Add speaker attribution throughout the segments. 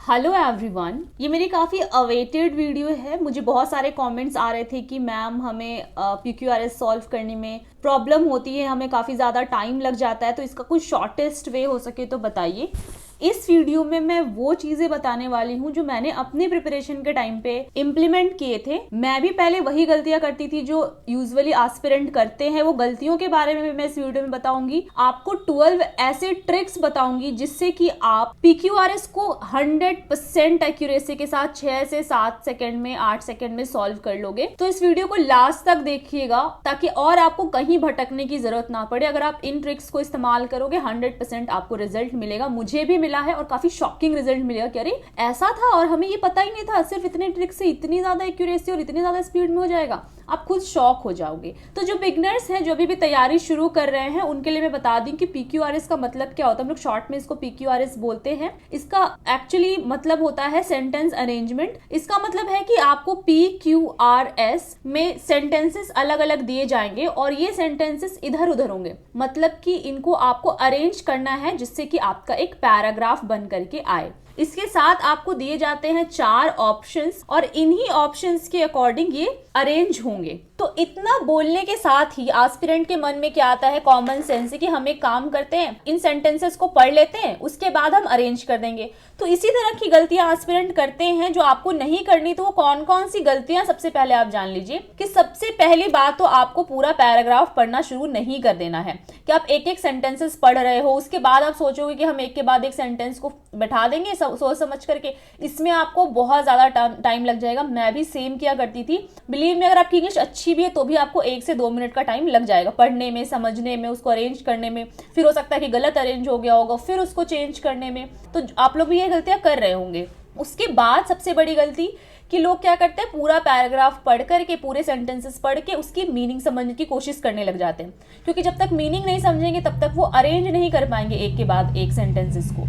Speaker 1: Hello everyone, ये मेरी काफ़ी अवेटेड वीडियो है। मुझे बहुत सारे कमेंट्स आ रहे थे कि मैम हमें PQRS सॉल्व करने में प्रॉब्लम होती है, हमें काफ़ी ज़्यादा टाइम लग जाता है, तो इसका कुछ शॉर्टेस्ट वे हो सके तो बताइए। इस वीडियो में मैं वो चीज़ें बताने वाली हूँ जो मैंने अपने प्रिपरेशन के टाइम पे इम्प्लीमेंट किए थे। मैं भी पहले वही गलतियां करती थी जो यूजुअली एस्पिरेंट करते हैं। वो गलतियों के बारे में भी मैं इस वीडियो में बताऊंगी। आपको 12 ऐसे ट्रिक्स बताऊंगी जिससे कि आप PQRS को 100% एक्यूरेसी के साथ 6 से 7 सेकंड में 8 सेकंड में सॉल्व कर लोगे। तो इस वीडियो को लास्ट तक देखिएगा ताकि और आपको कहीं भटकने की जरूरत ना पड़े। अगर आप इन ट्रिक्स को इस्तेमाल करोगे 100% आपको रिजल्ट मिलेगा। मुझे भी मिला है और काफी शॉकिंग रिजल्ट मिलेगा कि अरे ऐसा था और हमें ये पता ही नहीं था, सिर्फ इतने ट्रिक से इतनी ज्यादा एक्यूरेसी और इतनी ज्यादा स्पीड में हो जाएगा। आप खुद शॉक हो जाओगे। तो जो बिगनर्स हैं, जो भी तैयारी शुरू कर रहे हैं, उनके लिए मैं बता दूं कि PQRS का मतलब क्या होता है। हम लोग शॉर्ट में इसको PQRS बोलते हैं। इसका एक्चुअली मतलब होता है सेंटेंस अरेंजमेंट। इसका मतलब है कि आपको PQRS में सेंटेंसेस अलग अलग दिए जाएंगे और ये सेंटेंसेस इधर उधर होंगे। मतलब कि इनको आपको अरेंज करना है जिससे कि आपका एक पैराग्राफ बन करके आए। इसके साथ आपको दिए जाते हैं 4 ऑप्शंस और इन्हीं ऑप्शंस के अकॉर्डिंग ये अरेंज होंगे। तो इतना बोलने के साथ ही एस्पिरेंट के मन में क्या आता है, कॉमन सेंस, कि हम एक काम करते हैं, इन सेंटेंसेस को पढ़ लेते हैं, उसके बाद हम अरेंज कर देंगे। तो इसी तरह की गलतियां एस्पिरेंट करते हैं जो आपको नहीं करनी। तो वो कौन कौन सी गलतियां, सबसे पहले आप जान लीजिए कि सबसे पहली बात तो आपको पूरा पैराग्राफ पढ़ना शुरू नहीं कर देना है कि आप एक एक सेंटेंसेस पढ़ रहे हो, उसके बाद आप सोचोगे कि हम एक के बाद एक सेंटेंस को बैठा देंगे सोच समझ करके। इसमें आपको बहुत ज्यादा टाइम लग जाएगा। मैं भी सेम किया करती थी। बिलीव में, अगर आपकी इंग्लिश अच्छी भी है तो भी आपको 1 से 2 मिनट का टाइम लग जाएगा पढ़ने में, समझने में, उसको अरेंज करने में। फिर हो सकता है कि गलत अरेंज हो गया होगा, फिर उसको चेंज करने में। तो आप लोग भी ये गलतियां कर रहे होंगे। उसके बाद सबसे बड़ी गलती कि लोग क्या करते हैं, पूरा पैराग्राफ पढ़ करके, पूरे सेंटेंसेस पढ़ के उसकी मीनिंग समझने की कोशिश करने लग जाते हैं। क्योंकि जब तक मीनिंग नहीं समझेंगे तब तक वो अरेंज नहीं कर पाएंगे एक के बाद एक सेंटेंसेस को।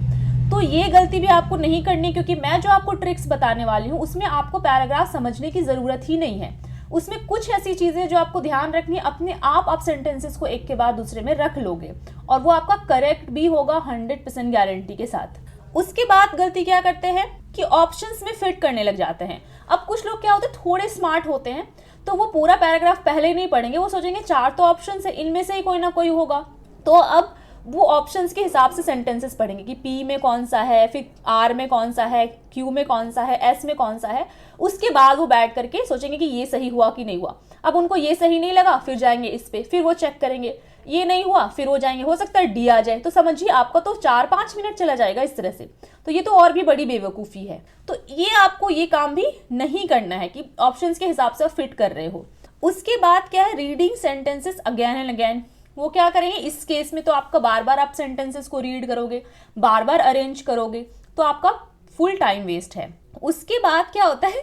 Speaker 1: तो ये गलती भी आपको नहीं करनी, क्योंकि मैं जो आपको ट्रिक्स बताने वाली हूँ उसमें आपको पैराग्राफ समझने की जरूरत ही नहीं है। उसमें कुछ ऐसी चीजें जो आपको ध्यान रखनी है, अपने आप सेंटेंसेस को एक के बाद दूसरे में रख लोगे और वो आपका करेक्ट भी होगा 100% गारंटी के साथ। उसके बाद गलती क्या करते हैं कि ऑप्शंस में फिट करने लग जाते हैं। अब कुछ लोग क्या होते हैं, थोड़े स्मार्ट होते हैं, तो वो पूरा पैराग्राफ पहले नहीं पढ़ेंगे। वो सोचेंगे 4 तो ऑप्शन है, इनमें से ही कोई ना कोई होगा। तो अब वो ऑप्शंस के हिसाब से सेंटेंसेस पढ़ेंगे कि P में कौन सा है, फिर R में कौन सा है, Q में कौन सा है, S में कौन सा है। उसके बाद वो बैठ करके सोचेंगे कि ये सही हुआ कि नहीं हुआ। अब उनको ये सही नहीं लगा, फिर जाएंगे इस पे, फिर वो चेक करेंगे, ये नहीं हुआ, फिर वो जाएंगे, हो सकता है D आ जाए। तो समझिए आपका तो 4-5 मिनट चला जाएगा इस तरह से। तो ये तो और भी बड़ी बेवकूफ़ी है। तो ये आपको ये काम भी नहीं करना है कि ऑप्शंस के हिसाब से फिट कर रहे हो। उसके बाद क्या है, reading sentences again and again. वो क्या करेंगे, इस केस में तो आपका बार बार आप सेंटेंसेस को रीड करोगे, बार बार अरेंज करोगे, तो आपका फुल टाइम वेस्ट है। उसके बाद क्या होता है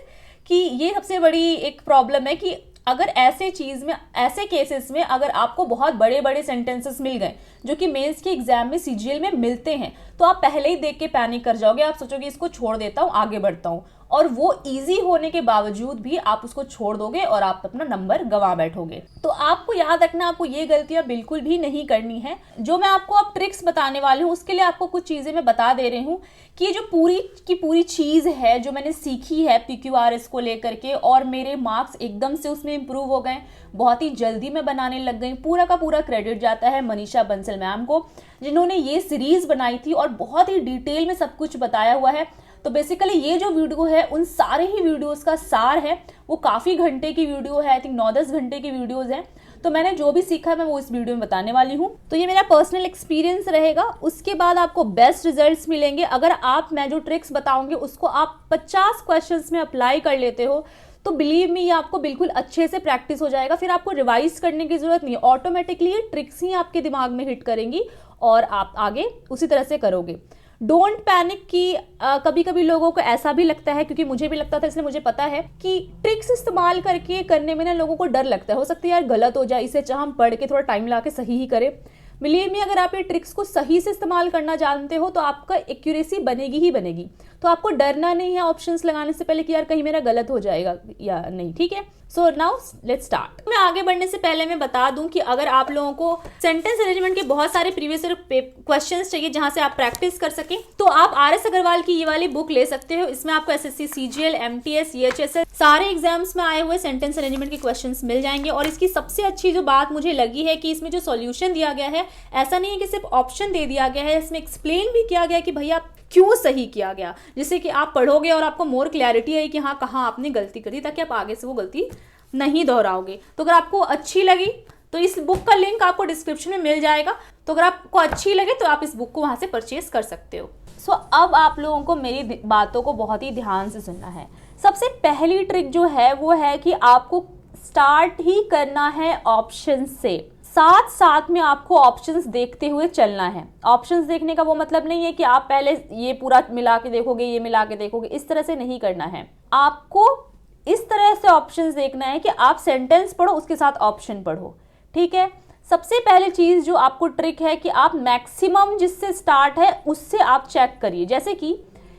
Speaker 1: कि ये सबसे बड़ी एक प्रॉब्लम है कि अगर ऐसे चीज में, ऐसे केसेस में अगर आपको बहुत बड़े बड़े सेंटेंसेस मिल गए जो कि मेंस के एग्जाम में CGL में मिलते हैं, तो आप पहले ही देख के पैनिक कर जाओगे। आप सोचोगे इसको छोड़ देता हूँ, आगे बढ़ता हूँ, और वो इजी होने के बावजूद भी आप उसको छोड़ दोगे और आप अपना नंबर गंवा बैठोगे। तो आपको याद रखना, आपको ये गलतियां बिल्कुल भी नहीं करनी है। जो मैं आपको अब ट्रिक्स बताने वाली हूँ उसके लिए आपको कुछ चीजें मैं बता दे रही हूँ कि ये जो पूरी की पूरी चीज है जो मैंने सीखी है PQRS को लेकर के, और मेरे मार्क्स एकदम से उसमें इंप्रूव हो गए। बहुत ही जल्दी मैं बनाने लग गई। पूरा का पूरा क्रेडिट जाता है मनीषा बंसल मैम को, जिन्होंने ये सीरीज बनाई थी और बहुत ही डिटेल में सब कुछ बताया हुआ है। तो बेसिकली ये जो वीडियो है उन सारे ही वीडियोस का सार है। वो काफ़ी घंटे की वीडियो है, आई थिंक 9-10 घंटे की वीडियोस है। तो मैंने जो भी सीखा मैं वो इस वीडियो में बताने वाली हूँ। तो ये मेरा पर्सनल एक्सपीरियंस रहेगा। उसके बाद आपको बेस्ट रिजल्ट्स मिलेंगे अगर आप, मैं जो ट्रिक्स बताऊंगी उसको आप 50 क्वेश्चंस में अप्लाई कर लेते हो। तो बिलीव मी, ये आपको बिल्कुल अच्छे से प्रैक्टिस हो जाएगा। फिर आपको रिवाइज करने की जरूरत नहीं है। ऑटोमेटिकली ये ट्रिक्स ही आपके दिमाग में हिट करेंगी और आप आगे उसी तरह से करोगे। डोंट पैनिक कि कभी कभी लोगों को ऐसा भी लगता है, क्योंकि मुझे भी लगता था, इसलिए मुझे पता है कि ट्रिक्स इस्तेमाल करके करने में ना लोगों को डर लगता है। हो सकता है यार गलत हो जाए, इसे हम पढ़ के थोड़ा टाइम ला के सही ही करें। बिलीव मी, अगर आप ये ट्रिक्स को सही से इस्तेमाल करना जानते हो तो आपका एक्यूरेसी बनेगी ही बनेगी। तो आपको डरना नहीं है ऑप्शंस लगाने से पहले कि यार कहीं मेरा गलत हो जाएगा या नहीं, ठीक है। So now let's start. मैं आगे बढ़ने से पहले मैं बता दूं कि अगर आप लोगों को सेंटेंस अरेंजमेंट के बहुत सारे प्रीवियस ईयर क्वेश्चंस चाहिए जहां से आप प्रैक्टिस कर सकें, तो आप RS अग्रवाल की ये वाली बुक ले सकते हो। इसमें आपको SSC CGL MTS EHSL सारे एग्जाम्स में आए हुए सेंटेंस अरेंजमेंट के क्वेश्चंस मिल जाएंगे। और इसकी सबसे अच्छी जो बात मुझे लगी है कि इसमें जो सॉल्यूशन दिया गया है, ऐसा नहीं है कि सिर्फ ऑप्शन दे दिया गया है, इसमें एक्सप्लेन भी किया गया है कि भैया क्यों सही किया गया, जिससे कि आप पढ़ोगे और आपको मोर क्लैरिटी है कि हाँ कहाँ आपने गलती करी, ताकि आप आगे से वो गलती नहीं दोहराओगे। तो अगर आपको अच्छी लगी तो इस बुक का लिंक आपको डिस्क्रिप्शन में मिल जाएगा, तो अगर आपको अच्छी लगे तो आप इस बुक को वहाँ से परचेज कर सकते हो। सो अब आप लोगों को मेरी बातों को बहुत ही ध्यान से सुनना है। सबसे पहली ट्रिक जो है वो है कि आपको स्टार्ट ही करना है ऑप्शन से, साथ साथ में आपको ऑप्शंस देखते हुए चलना है। ऑप्शंस देखने का वो मतलब नहीं है कि आप पहले ये पूरा मिला के देखोगे, ये मिला के देखोगे, इस तरह से नहीं करना है। आपको इस तरह से ऑप्शंस देखना है कि आप सेंटेंस पढ़ो, उसके साथ ऑप्शन पढ़ो, ठीक है। सबसे पहले चीज जो आपको ट्रिक है कि आप मैक्सिमम जिससे स्टार्ट है उससे आप चेक करिए। जैसे कि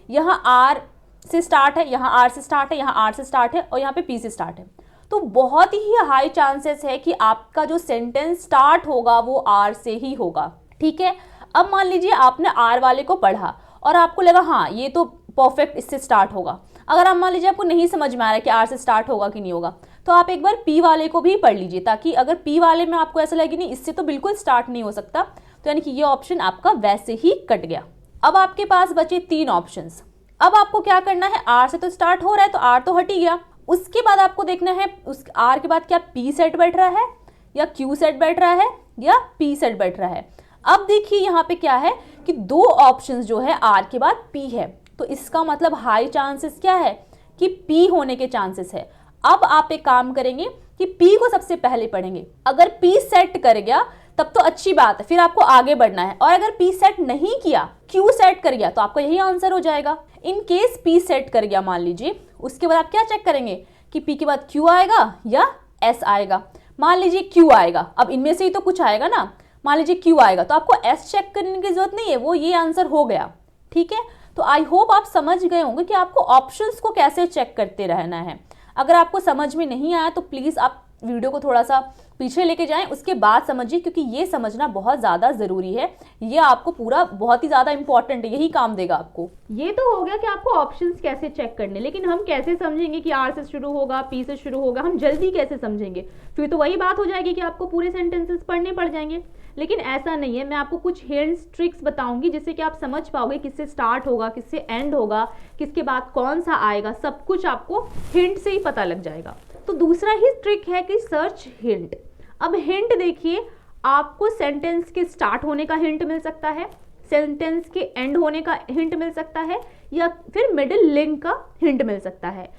Speaker 1: यहाँ R से स्टार्ट है, यहाँ R से स्टार्ट है, यहाँ R से स्टार्ट है और यहाँ पे P से स्टार्ट है, तो बहुत ही हाई चांसेस है कि आपका जो सेंटेंस स्टार्ट होगा वो R से ही होगा, ठीक है। अब मान लीजिए आपने R वाले को पढ़ा और आपको लगा हाँ ये तो परफेक्ट इससे स्टार्ट होगा। अगर आप मान लीजिए आपको नहीं समझ में आ रहा है कि R से स्टार्ट होगा कि नहीं होगा, तो आप एक बार P वाले को भी पढ़ लीजिए, ताकि अगर P वाले में आपको ऐसा लगे नहीं इससे तो बिल्कुल स्टार्ट नहीं हो सकता, तो यानी कि ये ऑप्शन आपका वैसे ही कट गया। अब आपके पास बचे 3 ऑप्शंस। अब आपको क्या करना है, R से तो स्टार्ट हो रहा है तो R तो हट ही गया। उसके बाद आपको देखना है उस R के बाद क्या P सेट बैठ रहा है या Q सेट बैठ रहा है या P सेट बैठ रहा है। अब देखिए यहाँ पे क्या है कि 2 ऑप्शंस जो है R के बाद P है, तो इसका मतलब हाई चांसेस क्या है कि P होने के चांसेस है। अब आप एक काम करेंगे कि P को सबसे पहले पढ़ेंगे। अगर P सेट कर गया तब तो अच्छी बात है, फिर आपको आगे बढ़ना है। और अगर P सेट नहीं किया, Q सेट कर गया, तो आपका यही आंसर हो जाएगा। इन केस P सेट कर गया मान लीजिए, उसके बाद आप क्या चेक करेंगे कि P के बाद Q आएगा या S आएगा। मान लीजिए Q आएगा, अब इनमें से ही तो कुछ आएगा ना, मान लीजिए Q आएगा तो आपको S चेक करने की जरूरत नहीं है, वो ये आंसर हो गया, ठीक है। तो आई होप आप समझ गए होंगे कि आपको ऑप्शंस को कैसे चेक करते रहना है। अगर आपको समझ में नहीं आया तो प्लीज़ आप वीडियो को थोड़ा सा पीछे लेके जाएं, उसके बाद समझिए, क्योंकि ये समझना बहुत ज़्यादा ज़रूरी है। ये आपको पूरा बहुत ही ज़्यादा इंपॉर्टेंट है, यही काम देगा आपको। ये तो हो गया कि आपको ऑप्शंस कैसे चेक करने, लेकिन हम कैसे समझेंगे कि R से शुरू होगा, P से शुरू होगा, हम जल्दी कैसे समझेंगे? फिर तो वही बात हो जाएगी कि आपको पूरे सेंटेंसेस पढ़ने पड़ जाएंगे। लेकिन ऐसा नहीं है, मैं आपको कुछ हिंट्स ट्रिक्स बताऊंगी जिससे कि आप समझ पाओगे किससे स्टार्ट होगा, किससे एंड होगा, किसके बाद कौन सा आएगा, सब कुछ आपको हिंट से ही पता लग जाएगा। तो दूसरा ही ट्रिक है कि सर्च हिंट। अब हिंट देखिए, आपको सेंटेंस के स्टार्ट होने का हिंट मिल सकता है, सेंटेंस के एंड होने का हिंट मिल सकता है, या फिर मिडिल लिंक का हिंट मिल सकता है।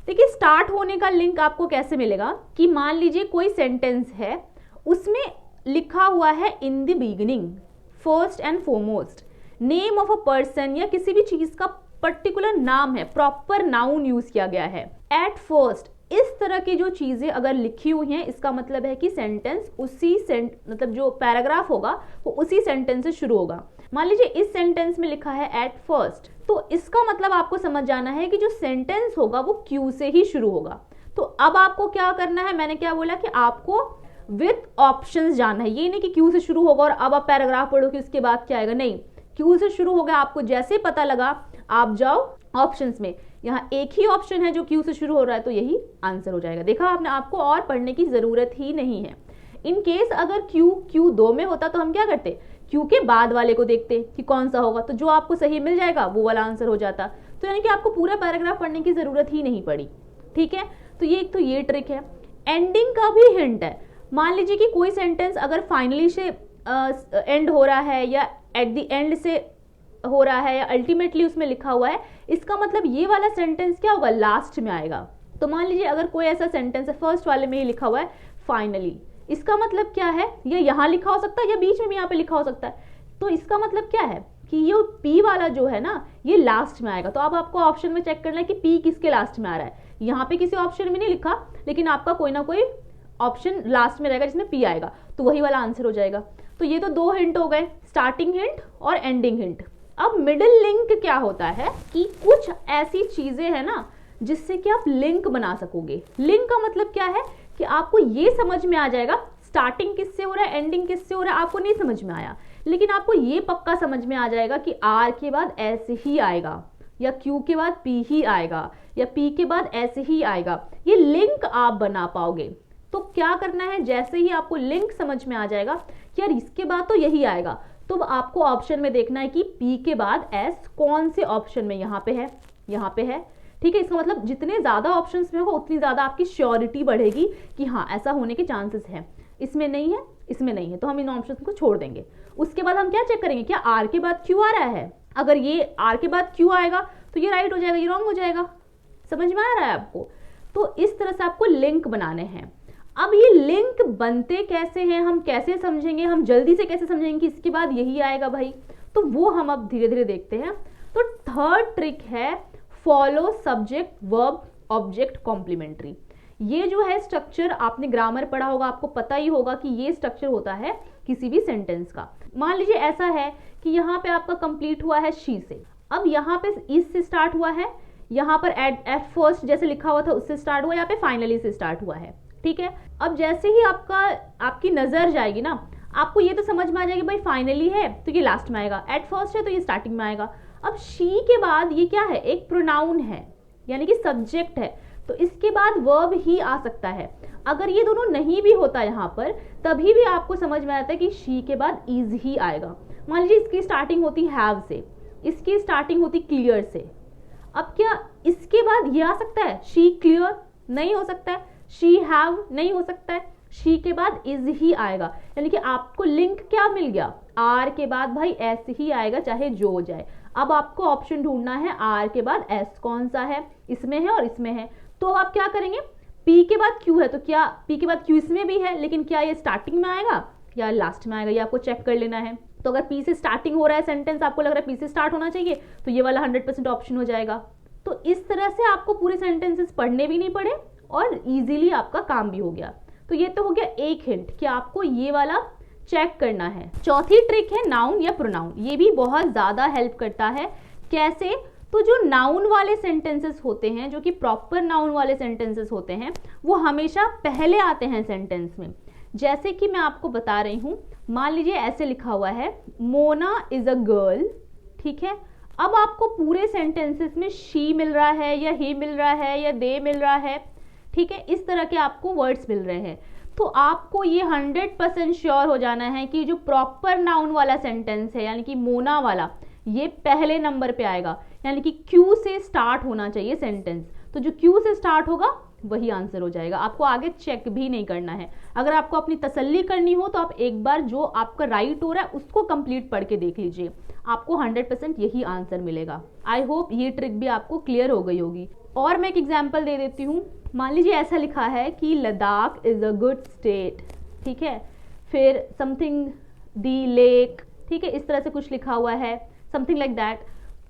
Speaker 1: देखिए स्टार्ट होने का लिंक आपको कैसे मिलेगा कि मान लीजिए कोई सेंटेंस है, उसमें लिखा हुआ है in the beginning, first and foremost, name of a person या किसी भी चीज का पर्टिकुलर नाम है, प्रॉपर नाउन यूज किया गया है, एट फर्स्ट, इस तरह की जो चीजें अगर लिखी हुई हैं, इसका मतलब है कि सेंटेंस उसी मतलब जो पैराग्राफ होगा वो उसी सेंटेंस से शुरू होगा। मान लीजिए इस सेंटेंस में लिखा है एट फर्स्ट, तो इसका मतलब आपको समझ जाना है कि जो सेंटेंस होगा वो क्यू से ही शुरू होगा। तो अब आपको क्या करना है, मैंने क्या बोला कि आपको विथ ऑप्शंस जाना है। ये नहीं कि क्यू से शुरू होगा और अब आप पैराग्राफ पढ़ो कि उसके बाद क्या आएगा, नहीं, क्यू से शुरू हो गया, आपको जैसे पता लगा आप जाओ ऑप्शंस में, यहाँ एक ही ऑप्शन है जो क्यू से शुरू हो रहा है, तो यही आंसर हो जाएगा। देखा आपने, आपको और पढ़ने की जरूरत ही नहीं है। इन केस अगर क्यू 2 में होता तो हम क्या करते, क्यू के बाद वाले को देखते कि कौन सा होगा, तो जो आपको सही मिल जाएगा वो वाला आंसर हो जाता। तो यानी कि आपको पूरा पैराग्राफ पढ़ने की जरूरत ही नहीं पड़ी, ठीक है। तो ये ट्रिक है। एंडिंग का भी हिंट है। मान लीजिए कि कोई सेंटेंस अगर फाइनली से एंड हो रहा है या एट द एंड से हो रहा है या अल्टीमेटली उसमें लिखा हुआ है, इसका मतलब ये वाला सेंटेंस क्या होगा, लास्ट में आएगा। तो मान लीजिए अगर कोई ऐसा सेंटेंस है फर्स्ट वाले में ही लिखा हुआ है फाइनली, इसका मतलब क्या है, ये यहाँ लिखा हो सकता है या बीच में भी यहाँ पे लिखा हो सकता है। तो इसका मतलब क्या है कि ये पी वाला जो है ना, ये लास्ट में आएगा। तो अब आपको ऑप्शन में चेक करना है कि पी किसके लास्ट में आ रहा है। यहाँ पे किसी ऑप्शन में नहीं लिखा, लेकिन आपका कोई ना कोई ऑप्शन लास्ट में रहेगा जिसमें पी आएगा, तो वही वाला आंसर हो जाएगा। तो ये तो 2 हिंट हो गए, स्टार्टिंग हिंट और एंडिंग हिंट।
Speaker 2: अब मिडिल लिंक क्या होता है कि कुछ ऐसी चीजें हैं ना जिससे कि आप लिंक बना सकोगे। लिंक का मतलब क्या है कि आपको ये समझ में आ जाएगा स्टार्टिंग किससे हो रहा है, एंडिंग किससे हो रहा है, आपको नहीं समझ में आया, लेकिन आपको ये पक्का समझ में आ जाएगा कि आर के बाद ऐसे ही आएगा, या क्यू के बाद पी ही आएगा, या पी के बाद ऐसे ही आएगा। ये लिंक आप बना पाओगे। तो क्या करना है, जैसे ही आपको लिंक समझ में आ जाएगा कि यार इसके बाद तो यही आएगा, तो आपको ऑप्शन में देखना है कि पी के बाद एस कौन से ऑप्शन में, यहाँ पे है, यहाँ पे है, ठीक है। इसका मतलब जितने ज्यादा ऑप्शंस में होगा उतनी ज्यादा आपकी श्योरिटी बढ़ेगी कि हाँ ऐसा होने के चांसेस है। इसमें नहीं है, इसमें नहीं है, तो हम इन ऑप्शंस को छोड़ देंगे। उसके बाद हम क्या चेक करेंगे, क्या आर के बाद क्यू आ रहा है। अगर ये आर के बाद क्यू आएगा तो ये राइट हो जाएगा, ये रॉन्ग हो जाएगा। समझ में आ रहा है आपको? तो इस तरह से आपको लिंक बनाने हैं। अब ये लिंक बनते कैसे हैं, हम कैसे समझेंगे, हम जल्दी से कैसे समझेंगे कि इसके बाद यही आएगा भाई, तो वो हम अब धीरे धीरे देखते हैं। तो थर्ड ट्रिक है follow subject verb object complementary. ये जो है स्ट्रक्चर आपने ग्रामर पढ़ा होगा, आपको पता ही होगा कि ये स्ट्रक्चर होता है किसी भी सेंटेंस का। मान लीजिए ऐसा है कि यहाँ पे आपका कंप्लीट हुआ है शी से, अब यहाँ पे इस से स्टार्ट हुआ है, यहाँ पर एट फर्स्ट जैसे लिखा हुआ था उससे स्टार्ट हुआ, यहाँ पे फाइनली से स्टार्ट हुआ है, ठीक है। अब जैसे ही आपकी नजर जाएगी ना, आपको ये तो समझ में आ जाएगी भाई फाइनली है तो ये लास्ट में आएगा, एट फर्स्ट है तो ये स्टार्टिंग में आएगा। अब शी के बाद ये क्या है, एक प्रोनाउन है, यानी कि सब्जेक्ट है, तो इसके बाद वर्ब ही आ सकता है। अगर ये दोनों नहीं भी होता यहाँ पर, तभी भी आपको समझ में आता है कि शी के बाद इज ही आएगा। मान लीजिए इसकी स्टार्टिंग होती हैव से, इसकी स्टार्टिंग होती क्लियर से, अब क्या इसके बाद ये आ सकता है शी क्लियर? नहीं हो सकता है। शी हैव नहीं हो सकता है। शी के बाद इज ही आएगा, यानी कि आपको लिंक क्या मिल गया, आर के बाद भाई एस ही आएगा चाहे जो हो जाए। अब आपको ऑप्शन ढूंढना है आर के बाद एस कौन सा है, इसमें है और इसमें है, तो आप क्या करेंगे, पी के बाद क्यू है तो क्या पी के बाद क्यू इसमें भी है, लेकिन क्या ये स्टार्टिंग में आएगा या लास्ट में आएगा, ये आपको चेक कर लेना है। तो अगर पी से स्टार्टिंग हो रहा है सेंटेंस, आपको लग रहा है पी से स्टार्ट होना चाहिए, तो ये वाला 100% ऑप्शन हो जाएगा। तो इस तरह से आपको पूरे सेंटेंसेस पढ़ने भी नहीं पड़े और इजीली आपका काम भी हो गया। तो ये तो हो गया एक हिंट कि आपको ये वाला चेक करना है। चौथी ट्रिक है नाउन या प्रोनाउन। ये भी बहुत ज्यादा हेल्प करता है। कैसे? तो जो नाउन वाले सेंटेंसेस होते हैं, जो कि प्रॉपर नाउन वाले सेंटेंसेस होते हैं, वो हमेशा पहले आते हैं सेंटेंस में। जैसे कि मैं आपको बता रही हूं, मान लीजिए ऐसे लिखा हुआ है मोना इज अ गर्ल, ठीक है। अब आपको पूरे सेंटेंसेस में शी मिल रहा है या ही मिल रहा है या दे मिल रहा है, ठीक है, इस तरह के आपको वर्ड्स मिल रहे हैं। तो आपको ये 100% श्योर हो जाना है कि जो प्रॉपर नाउन वाला सेंटेंस है, यानी कि मोना वाला, ये पहले नंबर पे आएगा, यानी कि क्यू से स्टार्ट होना चाहिए सेंटेंस। तो जो क्यू से स्टार्ट होगा वही आंसर हो जाएगा, आपको आगे चेक भी नहीं करना है। अगर आपको अपनी तसल्ली करनी हो तो आप एक बार जो आपका राइट हो रहा है उसको कंप्लीट पढ़ के देख लीजिए, आपको 100% यही आंसर मिलेगा। आई होप ये ट्रिक भी आपको क्लियर हो गई होगी। और मैं एक एग्जाम्पल दे देती हूँ। मान लीजिए ऐसा लिखा है कि Ladakh is a good state, ठीक है, फिर समथिंग दी लेक, ठीक है, इस तरह से कुछ लिखा हुआ है, समथिंग लाइक दैट।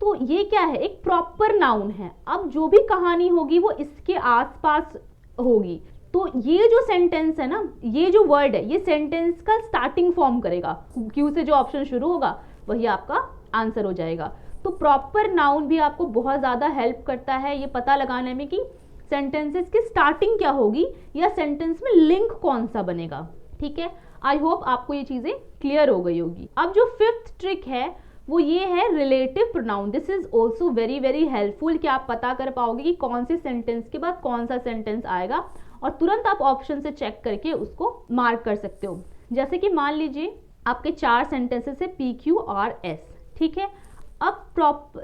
Speaker 2: तो ये क्या है, एक प्रॉपर नाउन है। अब जो भी कहानी होगी वो इसके आसपास होगी। तो ये जो सेंटेंस है ना, ये जो वर्ड है, ये सेंटेंस का स्टार्टिंग फॉर्म करेगा। क्यू से जो ऑप्शन शुरू होगा वही आपका आंसर हो जाएगा। तो प्रॉपर नाउन भी आपको बहुत ज्यादा हेल्प करता है ये पता लगाने में कि सेंटेंसेस की स्टार्टिंग क्या होगी या सेंटेंस में लिंक कौन सा बनेगा, ठीक है। आई होप आपको ये चीजें क्लियर हो गई होगी। अब जो फिफ्थ ट्रिक है वो ये है relative pronoun. This is also very very helpful कि आप पता कर पाओगे कि कौन से सेंटेंस के बाद कौन सा सेंटेंस आएगा और तुरंत आप ऑप्शन से चेक करके उसको मार्क कर सकते हो। जैसे कि मान लीजिए आपके 4 सेंटेंसेस है पी क्यू आर एस, ठीक है। अब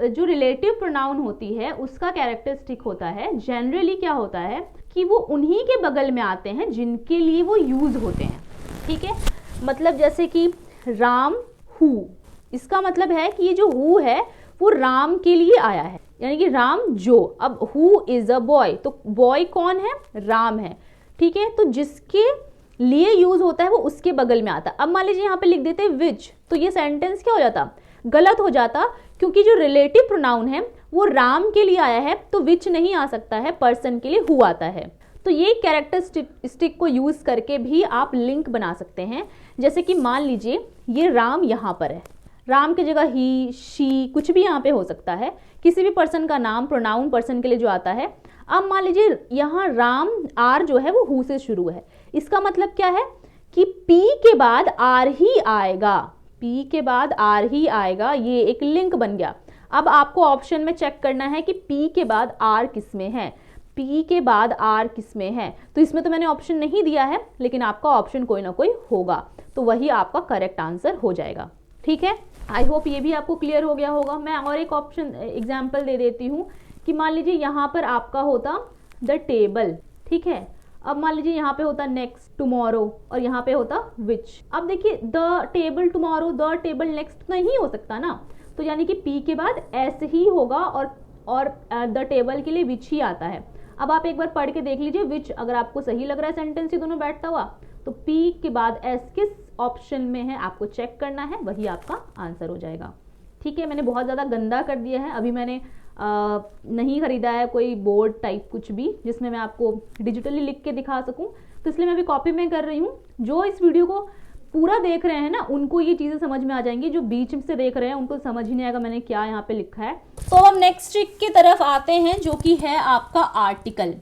Speaker 2: जो रिलेटिव प्रोनाउन होती है उसका कैरेक्टरिस्टिक होता है, जनरली क्या होता है कि वो उन्हीं के बगल में आते हैं जिनके लिए वो यूज होते हैं, ठीक है। मतलब जैसे कि राम हु, इसका मतलब है कि ये जो हु है वो राम के लिए आया है, यानी कि राम जो। अब हु इज अ बॉय, तो बॉय कौन है, राम है, ठीक है। तो जिसके लिए यूज होता है वो उसके बगल में आता है। अब मान लीजिए यहाँ पे लिख देते हैं विच, तो ये सेंटेंस क्या हो जाता, गलत हो जाता, क्योंकि जो रिलेटिव प्रोनाउन है वो राम के लिए आया है, तो विच नहीं आ सकता है, पर्सन के लिए हु आता है। तो ये कैरेक्टरिस्टिक को यूज करके भी आप लिंक बना सकते हैं। जैसे कि मान लीजिए ये राम यहाँ पर है, राम की जगह ही, शी, कुछ भी यहाँ पे हो सकता है, किसी भी पर्सन का नाम, प्रोनाउन पर्सन के लिए जो आता है। अब मान लीजिए यहाँ राम, आर जो है वो हु से शुरू है, इसका मतलब क्या है कि पी के बाद आर ही आएगा, पी के बाद आर ही आएगा, ये एक लिंक बन गया। अब आपको ऑप्शन में चेक करना है कि पी के बाद आर किस में है, पी के बाद आर किस में है। तो इसमें तो मैंने ऑप्शन नहीं दिया है, लेकिन आपका ऑप्शन कोई ना कोई होगा, तो वही आपका करेक्ट आंसर हो जाएगा। ठीक है, आई होप ये भी आपको क्लियर हो गया होगा। मैं और एक ऑप्शन एग्जाम्पल दे देती हूँ कि मान लीजिए यहाँ पर आपका होता द टेबल, ठीक है। अब मान लीजिए यहाँ पे होता नेक्स्ट, टुमारो, और यहाँ पे होता विच। अब देखिए the table tomorrow, the table next नहीं हो सकता ना, तो यानी कि पी के बाद एस ही होगा और द टेबल के लिए विच ही आता है। अब आप एक बार पढ़ के देख लीजिए, विच अगर आपको सही लग रहा है सेंटेंस ये दोनों बैठता हुआ, तो पी के बाद एस किस ऑप्शन में है आपको चेक करना है, वही आपका आंसर हो जाएगा। ठीक है, मैंने बहुत ज़्यादा गंदा कर दिया है, अभी मैंने नहीं खरीदा है कोई बोर्ड टाइप कुछ भी जिसमें मैं आपको डिजिटली लिख के दिखा सकूं, तो इसलिए मैं अभी कॉपी में कर रही हूँ। जो इस वीडियो को पूरा देख रहे हैं ना, उनको ये चीज़ें समझ में आ जाएंगी, जो बीच से देख रहे हैं उनको समझ ही नहीं आएगा मैंने क्या यहाँ पे लिखा है।
Speaker 1: तो हम नेक्स्ट ट्रिक की तरफ आते हैं, जो कि है आपका आर्टिकल।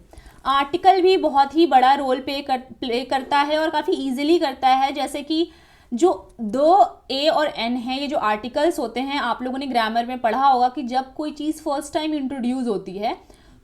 Speaker 1: आर्टिकल भी बहुत ही बड़ा रोल प्ले करता है और काफ़ी इजीली करता है। जैसे कि जो दो ए और एन है, ये जो आर्टिकल्स होते हैं, आप लोगों ने ग्रामर में पढ़ा होगा कि जब कोई चीज़ फर्स्ट टाइम इंट्रोड्यूस होती है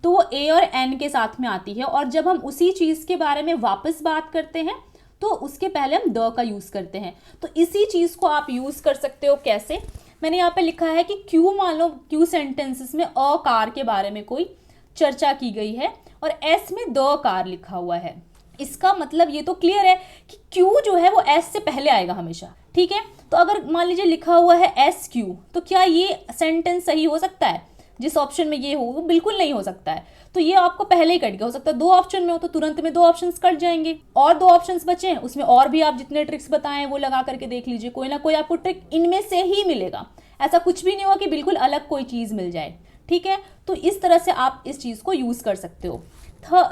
Speaker 1: तो वो ए और एन के साथ में आती है, और जब हम उसी चीज़ के बारे में वापस बात करते हैं तो उसके पहले हम द का यूज़ करते हैं। तो इसी चीज़ को आप यूज़ कर सकते हो। कैसे? मैंने यहाँ पे लिखा है कि क्यू, मान लो क्यू सेंटेंसेस में अ कार के बारे में कोई चर्चा की गई है और एस में द कार लिखा हुआ है। इसका मतलब ये तो क्लियर है कि क्यू जो है वो एस से पहले आएगा हमेशा। ठीक है, तो अगर मान लीजिए लिखा हुआ है एस क्यू, तो क्या ये सेंटेंस सही हो सकता है? जिस ऑप्शन में ये हो वो बिल्कुल नहीं हो सकता है, तो ये आपको पहले ही कट गया। हो सकता है दो ऑप्शन में हो तो तुरंत में दो ऑप्शंस कट जाएंगे, और दो ऑप्शंस बचे हैं उसमें और भी आप जितने ट्रिक्स बताएं वो लगा करके देख लीजिए, कोई ना कोई आपको ट्रिक इनमें से ही मिलेगा। ऐसा कुछ भी नहीं होगा कि बिल्कुल अलग कोई चीज़ मिल जाए। ठीक है, तो इस तरह से आप इस चीज़ को यूज़ कर सकते हो।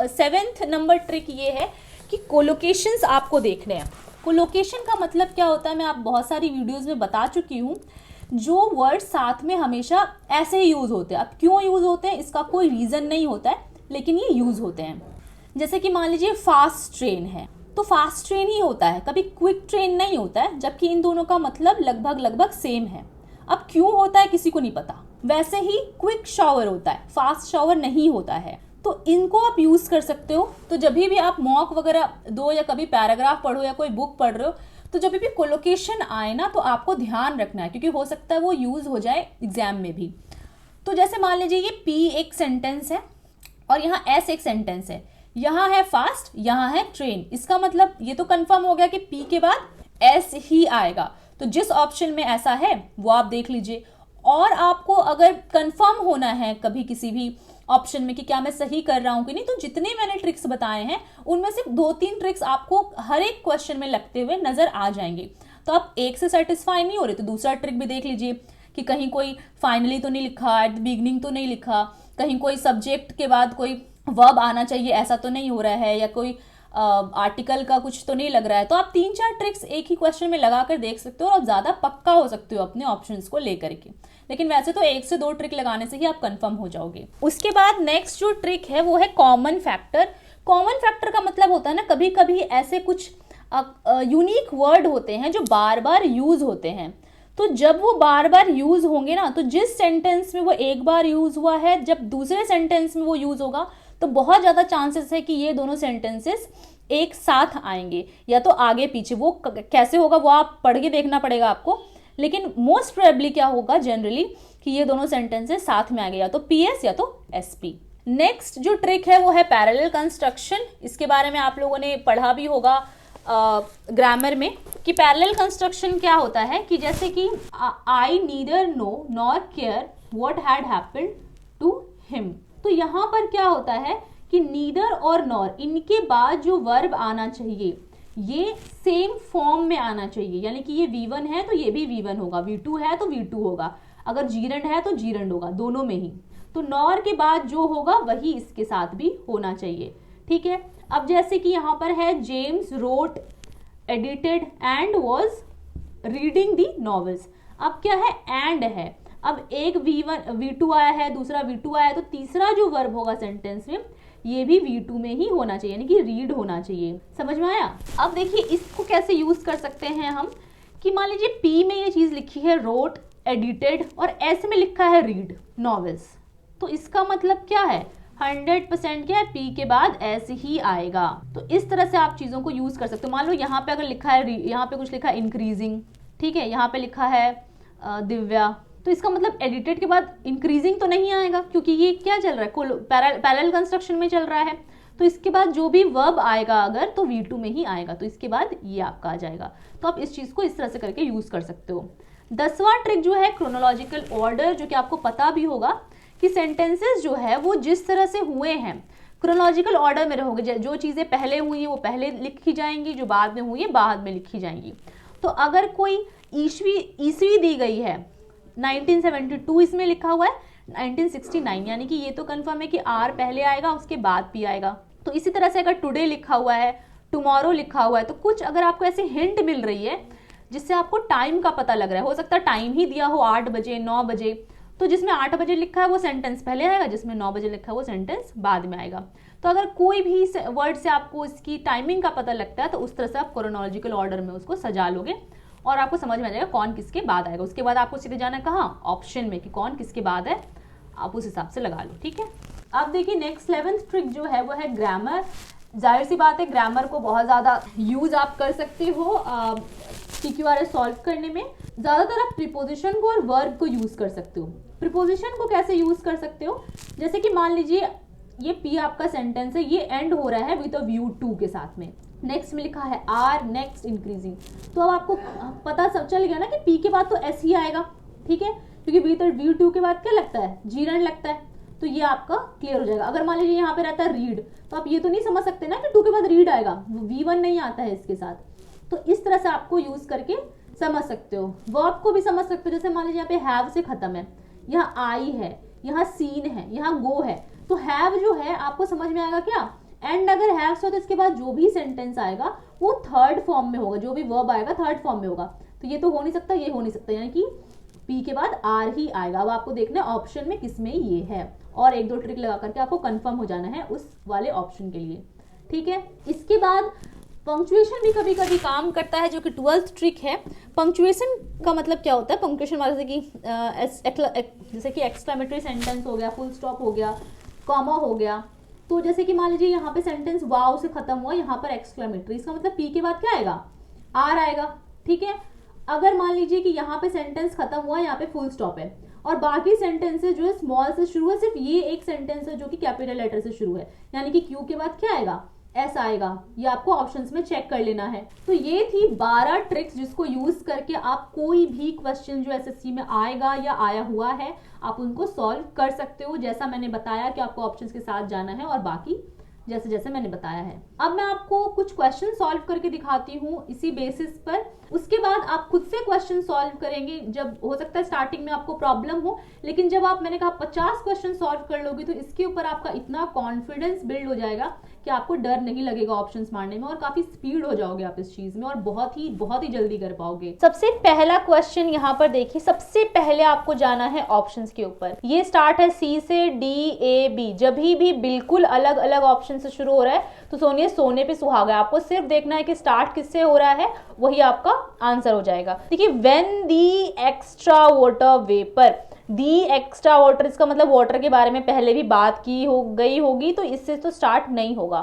Speaker 1: 7th नंबर ट्रिक ये है कि कोलोकेशंस आपको देखने हैं। कोलोकेशन का मतलब क्या होता है मैं आप बहुत सारी वीडियोस में बता चुकी हूँ। जो वर्ड साथ में हमेशा ऐसे ही यूज़ होते हैं। अब क्यों यूज़ होते हैं इसका कोई रीज़न नहीं होता है, लेकिन ये यूज़ होते हैं। जैसे कि मान लीजिए फास्ट ट्रेन है, तो फास्ट ट्रेन ही होता है, कभी क्विक ट्रेन नहीं होता है, जबकि इन दोनों का मतलब लगभग सेम है। अब क्यों होता है किसी को नहीं पता। वैसे ही क्विक शावर होता है, फास्ट शावर नहीं होता है, तो इनको आप यूज़ कर सकते हो। तो जब भी आप मॉक वगैरह दो या कभी पैराग्राफ पढ़ो या कोई बुक पढ़ रहे हो, तो जब भी कोलोकेशन आए ना तो आपको ध्यान रखना है, क्योंकि हो सकता है वो यूज़ हो जाए एग्जाम में भी। तो जैसे मान लीजिए ये पी एक सेंटेंस है और यहाँ एस एक सेंटेंस है, यहाँ है फास्ट, यहाँ है ट्रेन। इसका मतलब ये तो कंफर्म हो गया कि पी के बाद एस ही आएगा। तो जिस ऑप्शन में ऐसा है वो आप देख लीजिए। और आपको अगर कंफर्म होना है कभी किसी भी ऑप्शन में कि क्या मैं सही कर रहा हूं कि नहीं, तो जितने मैंने ट्रिक्स बताए हैं उनमें से 2-3 ट्रिक्स आपको हर एक क्वेश्चन में लगते हुए नजर आ जाएंगे। तो आप एक से सेटिस्फाई नहीं हो रहे तो दूसरा ट्रिक भी देख लीजिए कि कहीं कोई फाइनली तो नहीं लिखा, एट द बिगनिंग तो नहीं लिखा, कहीं कोई सब्जेक्ट के बाद कोई वर्ब आना चाहिए ऐसा तो नहीं हो रहा है, या कोई आर्टिकल का कुछ तो नहीं लग रहा है। तो आप 3-4 ट्रिक्स एक ही क्वेश्चन में लगा कर देख सकते हो और ज़्यादा पक्का हो सकते हो अपने ऑप्शंस को लेकर के। लेकिन वैसे तो 1 से 2 ट्रिक लगाने से ही आप कंफर्म हो जाओगे। उसके बाद नेक्स्ट जो ट्रिक है वो है कॉमन फैक्टर। कॉमन फैक्टर का मतलब होता है ना, कभी कभी ऐसे कुछ यूनिक वर्ड होते हैं जो बार बार यूज होते हैं। तो जब वो बार बार यूज होंगे ना, तो जिस सेंटेंस में वो एक बार यूज हुआ है, जब दूसरे सेंटेंस में वो यूज होगा तो बहुत ज़्यादा चांसेस है कि ये दोनों सेंटेंसेस एक साथ आएंगे, या तो आगे पीछे। वो कैसे होगा वो आप पढ़ के देखना पड़ेगा आपको, लेकिन मोस्ट प्रोबेबली क्या होगा जनरली कि ये दोनों सेंटेंसेस साथ में आएंगे, या तो पीएस या तो एसपी। नेक्स्ट जो ट्रिक है वो है पैरेलल कंस्ट्रक्शन। इसके बारे में आप लोगों ने पढ़ा भी होगा ग्रामर में कि पैरेलल कंस्ट्रक्शन क्या होता है कि जैसे कि I neither know nor care what had happened to him. तो यहाँ पर क्या होता है कि नीदर और नॉर, इनके बाद जो वर्ब आना चाहिए ये सेम फॉर्म में आना चाहिए। यानी कि ये V1 है तो ये भी V1 होगा, V2 है तो V2 होगा, अगर जीरंड है तो जीरंड होगा, दोनों में ही। तो नॉर के बाद जो होगा वही इसके साथ भी होना चाहिए। ठीक है, अब जैसे कि यहाँ पर है James wrote, edited and was reading the novels.
Speaker 2: अब क्या है, एंड है। अब एक V1 V2 आया है, दूसरा V2 आया है, तो तीसरा जो वर्ब होगा सेंटेंस में ये भी V2 में ही होना चाहिए, यानी कि रीड होना चाहिए। समझ में आया? अब देखिए इसको कैसे यूज कर सकते हैं हम, कि मान लीजिए P में ये चीज लिखी है रोट, एडिटेड, और S में लिखा है रीड नॉवेल्स, तो इसका मतलब क्या है, 100% क्या है, P के बाद S ही आएगा। तो इस तरह से आप चीजों को यूज कर सकते हो। मान लो यहाँ पे अगर लिखा है, यहाँ पे कुछ लिखा है इंक्रीजिंग, ठीक है, यहाँ पे लिखा है दिव्या, तो इसका मतलब एडिटेड के बाद इंक्रीजिंग तो नहीं आएगा, क्योंकि ये क्या चल रहा है, पैरेलल कंस्ट्रक्शन में चल रहा है। तो इसके बाद जो भी वर्ब आएगा अगर, तो V2 में ही आएगा, तो इसके बाद ये आपका आ जाएगा। तो आप इस चीज को इस तरह से करके यूज कर सकते हो। 10वां ट्रिक जो है क्रोनोलॉजिकल ऑर्डर, जो कि आपको पता भी होगा कि सेंटेंसेस जो है वो जिस तरह से हुए हैं क्रोनोलॉजिकल ऑर्डर में रहोगे, जो चीजें पहले हुई हैं वो पहले लिखी जाएंगी, जो बाद में हुई है बाद में लिखी जाएंगी। तो अगर कोई ईस्वी दी गई है 1972, इसमें लिखा हुआ है 1969, यानी कि ये तो कंफर्म है कि R पहले आएगा उसके बाद P आएगा। तो इसी तरह से अगर टुडे लिखा हुआ है, टुमारो लिखा हुआ है, तो कुछ अगर आपको ऐसे हिंट मिल रही है जिससे आपको टाइम का पता लग रहा है, हो सकता है टाइम ही दिया हो 8 बजे 9 बजे, तो जिसमें 8 बजे लिखा है वो सेंटेंस पहले आएगा, जिसमें 9 बजे लिखा है वो सेंटेंस बाद में आएगा। तो अगर कोई भी वर्ड से आपको इसकी टाइमिंग का पता लगता है तो उस तरह से आप क्रोनोलॉजिकल ऑर्डर में उसको सजा लोगे और आपको समझ में आ जाएगा कौन किसके बाद आएगा। उसके बाद आपको सीधे जाना कहाँ, ऑप्शन में, कि कौन किसके बाद है, आप उस हिसाब से लगा लो। ठीक है, अब देखिए नेक्स्ट 11th ट्रिक जो है वो है ग्रामर। जाहिर सी बात है ग्रामर को बहुत ज़्यादा यूज आप कर सकते हो PQRS सॉल्व करने में। ज़्यादातर आप प्रीपोजिशन को और वर्ब को यूज कर सकते हो। प्रीपोजिशन को कैसे यूज कर सकते हो, जैसे कि मान लीजिए ये P आपका सेंटेंस है, ये एंड हो रहा है विद अ व्यू टू के साथ में, नेक्स्ट में लिखा है R, नेक्स्ट इंक्रीजिंग, तो अब आपको पता सब चल गया ना कि P के बाद तो S ही आएगा। ठीक है, क्योंकि व्यू टू के बाद क्या लगता है, जीरन लगता है, तो ये आपका क्लियर हो जाएगा। अगर मान लीजिए यहाँ पे रहता है रीड, तो आप ये तो नहीं समझ सकते ना कि 2 के बाद रीड आएगा, V1 नहीं आता है इसके साथ। तो इस तरह से आपको यूज करके समझ सकते हो। वर्ब को भी समझ सकते हो, जैसे मान लीजिए यहाँ पे हैव से खत्म है, यहाँ आई है, यहाँ सीन है, यहाँ गो है, तो हैव जो है आपको समझ में आएगा क्या, एंड अगर हैव से हो तो इसके बाद जो भी सेंटेंस आएगा वो थर्ड फॉर्म में होगा, जो भी वर्ब आएगा थर्ड फॉर्म में होगा। तो ये तो हो नहीं सकता, ये हो नहीं सकता, यानी कि P के बाद R ही आएगा। अब आपको देखना है ऑप्शन में किस में ये है, और 1-2 ट्रिक लगा करके आपको कंफर्म हो जाना है उस वाले ऑप्शन के लिए। ठीक है, इसके बाद पंक्चुएशन भी कभी कभी काम करता है, जो कि 12th ट्रिक है। पंक्चुएशन का मतलब क्या होता है, पंक्चुएशन मतलब जैसे कि एक्सक्लेमेटरी सेंटेंस हो गया, फुल स्टॉप हो गया, कॉमा हो गया। तो जैसे कि मान लीजिए यहाँ पे सेंटेंस वाव से खत्म हुआ, यहाँ पर एक्सक्लेमेटरी, इसका मतलब P के बाद क्या आएगा, R आएगा। ठीक है, अगर मान लीजिए कि यहाँ पे सेंटेंस खत्म हुआ, यहाँ पे फुल स्टॉप है और बाकी सेंटेंसेस जो है स्मॉल से शुरू है, सिर्फ ये एक सेंटेंस है जो कि कैपिटल लेटर से शुरू है, यानी कि Q के बाद क्या आएगा, S आएगा। ये आपको ऑप्शंस में चेक कर लेना है। तो ये थी 12 ट्रिक्स जिसको यूज करके आप कोई भी क्वेश्चन जो SSC में आएगा या आया हुआ है आप उनको सॉल्व कर सकते हो। जैसा मैंने बताया कि आपको ऑप्शंस के साथ जाना है और बाकी जैसे जैसे मैंने बताया है। अब मैं आपको कुछ क्वेश्चन सॉल्व करके दिखाती हूँ इसी बेसिस पर। उसके बाद आप खुद से क्वेश्चन सॉल्व करेंगे। जब हो सकता है स्टार्टिंग में आपको प्रॉब्लम हो, लेकिन जब आप, मैंने कहा 50 क्वेश्चन सॉल्व कर लोगे तो इसके ऊपर आपका इतना कॉन्फिडेंस बिल्ड हो जाएगा कि आपको डर नहीं लगेगा ऑप्शंस मारने में और काफी स्पीड हो जाओगे आप इस चीज में और बहुत ही जल्दी कर पाओगे। सबसे पहला क्वेश्चन यहाँ पर देखिए, सबसे पहले आपको जाना है ऑप्शंस के ऊपर। ये स्टार्ट है C से D A B, जब भी बिल्कुल अलग अलग ऑप्शन से शुरू हो रहा है तो सोनिए सोने पे सुहागा। आपको सिर्फ देखना है कि स्टार्ट किससे हो रहा है, वही आपका आंसर हो जाएगा। देखिए, when the extra water vapour, the extra water, इसका मतलब वाटर के बारे में पहले भी बात की हो गई होगी, तो इससे तो स्टार्ट नहीं होगा,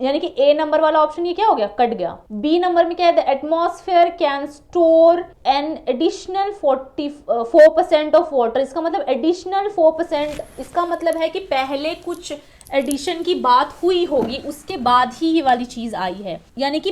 Speaker 2: यानी कि A नंबर वाला ऑप्शन ये क्या हो गया, कट गया। B नंबर में क्या है, the atmosphere can store an additional 4% of water, इसका मतलब एडिशनल 4%, इसका मतलब है कि पहले कुछ एडिशन की बात हुई होगी, उसके बाद ही ये वाली चीज आई है, यानी कि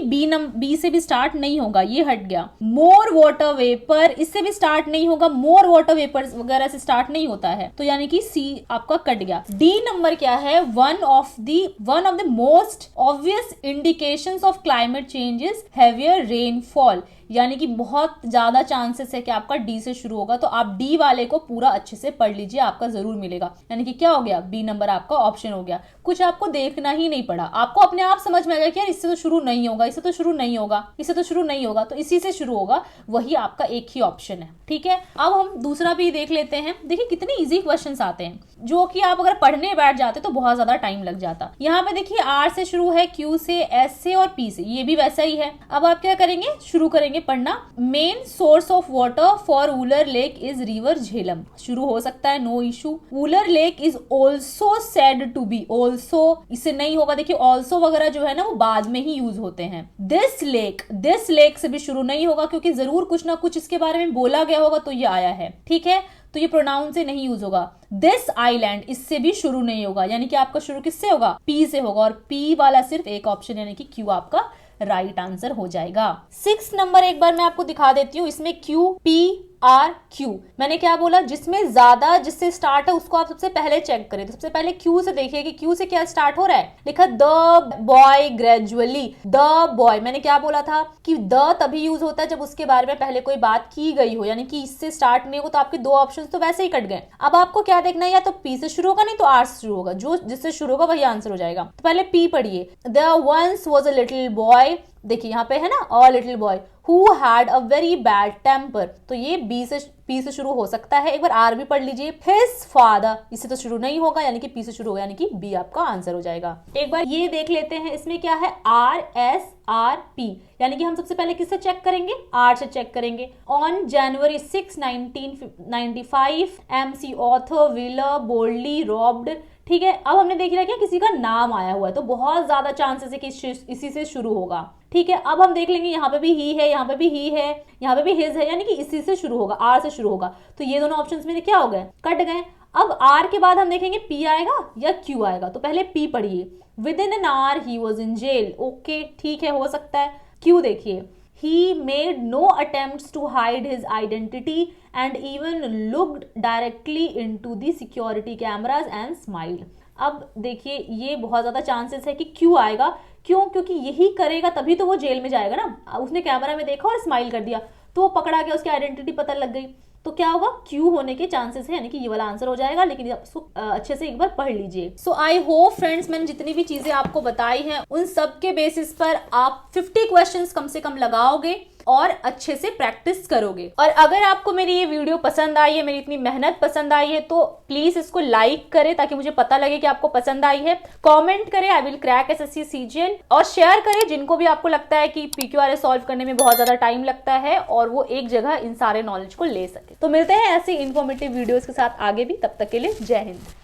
Speaker 2: बी से भी स्टार्ट नहीं होगा, ये हट गया। मोर वाटर वेपर, इससे भी स्टार्ट नहीं होगा, मोर वाटर वेपर वगैरह से स्टार्ट नहीं होता है, तो यानी कि सी आपका कट गया। डी नंबर क्या है, one of the most obvious indications of climate change is heavier rainfall,
Speaker 1: यानी कि बहुत ज्यादा चांसेस है कि आपका डी से शुरू होगा। तो आप डी वाले को पूरा अच्छे से पढ़ लीजिए, आपका जरूर मिलेगा। यानी कि क्या हो गया, बी नंबर आपका ऑप्शन हो गया। कुछ आपको देखना ही नहीं पड़ा, आपको अपने आप समझ में आ गया कि यार इससे तो शुरू नहीं होगा, इससे तो शुरू नहीं होगा, इससे तो शुरू नहीं होगा, तो इसी से शुरू होगा, वही आपका एक ही ऑप्शन है। ठीक है, अब हम दूसरा भी देख लेते हैं। देखिए कितने इजी क्वेश्चंस आते हैं जो कि आप अगर पढ़ने बैठ जाते तो बहुत ज्यादा टाइम लग जाता। यहाँ पे देखिए आर से शुरू है, क्यू से, एस से और पी से, ये भी वैसा ही है। अब आप क्या करेंगे, शुरू करेंगे पढ़ना। Main source of water for Wular lake is river Jhelum, शुरू हो सकता है, no issue. Wular lake is also said to be, also इससे नहीं होगा। देखिए ऑल्सो वगैरह जो है ना वो बाद में ही यूज होते हैं। दिस लेक से भी शुरू नहीं होगा क्योंकि जरूर कुछ ना कुछ इसके बारे में बोला गया होगा तो ये आया है। ठीक है, तो ये प्रोनाउन से नहीं यूज होगा। दिस आइलैंड, इससे भी शुरू नहीं होगा, यानी कि आपका शुरू किससे होगा, पी से होगा, और पी वाला सिर्फ एक ऑप्शन यानी कि क्यू आपका राइट आंसर हो जाएगा। 6 नंबर एक बार मैं आपको दिखा देती हूँ। इसमें क्यू, पी, आर, क्यू, मैंने क्या बोला, जिसमें ज्यादा जिससे स्टार्ट है उसको आप सबसे पहले चेक करें। तो सबसे पहले क्यू से देखिए कि क्यू से क्या स्टार्ट हो रहा है। लिखा the boy gradually, the boy, मैंने क्या बोला था कि द तभी यूज होता है जब उसके बारे में पहले कोई बात की गई हो, यानी कि इससे स्टार्ट नहीं हो तो आपके 2 ऑप्शन तो वैसे ही कट गए। अब आपको क्या देखना है, या तो पी से शुरू होगा नहीं तो आर से शुरू होगा, जो जिससे शुरू होगा वही आंसर हो जाएगा। तो पहले पी पढ़िए। There once was a little boy, देखिए यहाँ पे है ना, a little boy who had a very bad temper, तो ये पी से शुरू हो सकता है। एक बार आर भी पढ़ लीजिए। हिज फादर, इससे तो शुरू नहीं होगा, यानी कि पी से शुरू होगा, यानी कि बी आपका आंसर हो जाएगा। एक बार ये देख लेते हैं, इसमें क्या है, आर, एस, आर, पी, यानी कि हम सबसे पहले किससे चेक करेंगे, आर से चेक करेंगे। On January 6, 1995 MC author wheeler boldly robbed, ठीक है। अब हमने देख लिया कि किसी का नाम आया हुआ है, तो बहुत ज्यादा चांसेस है कि इसी से शुरू होगा। ठीक है, अब हम देख लेंगे, यहाँ पे भी ही है, यहाँ पे भी ही है, यहाँ पे भी हिज है, यानी कि इसी से शुरू होगा, आर से शुरू होगा। तो ये दोनों ऑप्शंस मेरे क्या हो गए, कट गए। अब आर के बाद हम देखेंगे पी आएगा या क्यू आएगा। तो पहले पी पढ़िए। Within an hour he was in jail, okay ठीक है, हो सकता है। क्यू देखिए, he made no attempts to hide his identity and even looked directly into the security cameras and smiled. अब देखिए ये बहुत ज्यादा चांसेस है कि क्यू आएगा। क्यों, क्योंकि यही करेगा तभी तो वो जेल में जाएगा ना। उसने कैमरा में देखा और स्माइल कर दिया तो वो पकड़ा गया, उसकी आइडेंटिटी पता लग गई, तो क्या होगा, क्यू होने के चांसेस है, यानी कि ये वाला आंसर हो जाएगा। लेकिन इसको अच्छे से एक बार पढ़ लीजिए। सो आई होप फ्रेंड्स, मैंने जितनी भी चीजें आपको बताई हैं उन सब के बेसिस पर आप 50 क्वेश्चंस कम से कम लगाओगे और अच्छे से प्रैक्टिस करोगे। और अगर आपको मेरी ये वीडियो पसंद आई है, मेरी इतनी मेहनत पसंद आई है, तो प्लीज इसको लाइक करें ताकि मुझे पता लगे कि आपको पसंद आई है। कमेंट करें I will crack SSC CGL, और शेयर करें जिनको भी आपको लगता है कि PQRS सॉल्व करने में बहुत ज्यादा टाइम लगता है और वो एक जगह इन सारे नॉलेज को ले सके। तो मिलते हैं ऐसी इन्फॉर्मेटिव वीडियोस के साथ आगे भी, तब तक के लिए जय हिंद।